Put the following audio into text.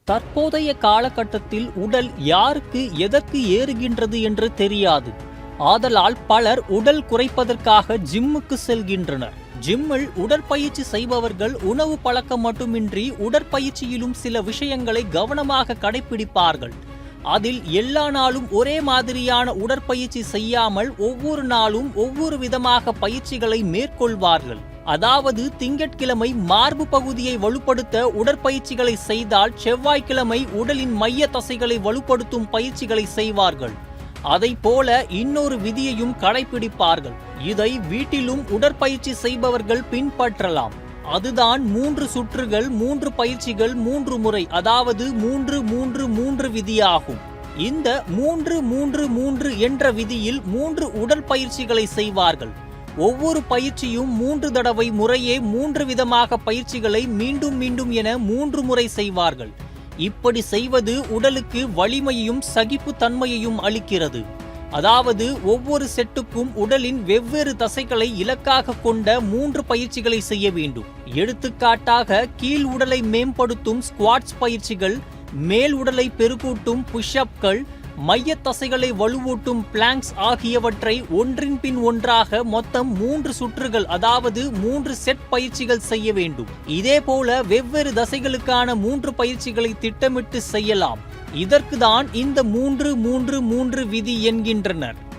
தற்போதைய காலகட்டத்தில் உடல் யாருக்கு எதற்கு ஏறுகின்றது என்று தெரியாது. ஆதலால் பலர் உடல் குறைப்பதற்காக ஜிம்முக்கு செல்கின்றனர். ஜிம்மில் உடற்பயிற்சி செய்பவர்கள் உணவு பழக்கம் மட்டுமின்றி உடற்பயிற்சியிலும் சில விஷயங்களை கவனமாக கடைபிடிப்பார்கள். அதில் எல்லா நாளும் ஒரே மாதிரியான உடற்பயிற்சி செய்யாமல் ஒவ்வொரு நாளும் ஒவ்வொரு விதமாக பயிற்சிகளை மேற்கொள்வார்கள். அதாவது திங்கட்கிழமை மார்பு பகுதியை வலுப்படுத்த உடற்பயிற்சிகளை செய்தால் செவ்வாய்க்கிழமை உடலின் மைய தசைகளை வலுப்படுத்தும் பயிற்சிகளை செய்வார்கள். அதை போல இன்னொரு விதியையும் கடைபிடிப்பார்கள். இதை வீட்டிலும் உடற்பயிற்சி செய்பவர்கள் பின்பற்றலாம். அதுதான் 3 சுற்றுகள் 3 பயிற்சிகள் 3 முறை, அதாவது 3-3-3 விதியாகும். இந்த 3-3-3 என்ற விதியில் 3 உடற்பயிற்சிகளை செய்வார்கள். ஒவ்வொரு பயிற்சியும் 3 தடவை முறையே 3 விதமாக பயிற்சிகளை மீண்டும் மீண்டும் என 3 முறை செய்வார்கள். இப்படி செய்வது உடலுக்கு வலிமையையும் சகிப்பு தன்மையையும் அளிக்கிறது. அதாவது ஒவ்வொரு செட்டுக்கும் உடலின் வெவ்வேறு தசைகளை இலக்காக கொண்ட 3 பயிற்சிகளை செய்ய வேண்டும். எடுத்துக்காட்டாக கீழ் உடலை மேம்படுத்தும் ஸ்குவாட்ஸ் பயிற்சிகள், மேல் உடலை பெருக்கூட்டும் புஷ்அப்கள், மைய தசைகளை வலுவூட்டும் பிளாங்க்ஸ் ஆகியவற்றை ஒன்றின் பின் ஒன்றாக மொத்தம் 3 சுற்றுகள், அதாவது 3 செட் பயிற்சிகள் செய்ய வேண்டும். இதேபோல வெவ்வேறு தசைகளுக்கான 3 பயிற்சிகளை திட்டமிட்டு செய்யலாம். இதற்குதான் இந்த 3-3-3 விதி என்கின்றனர்.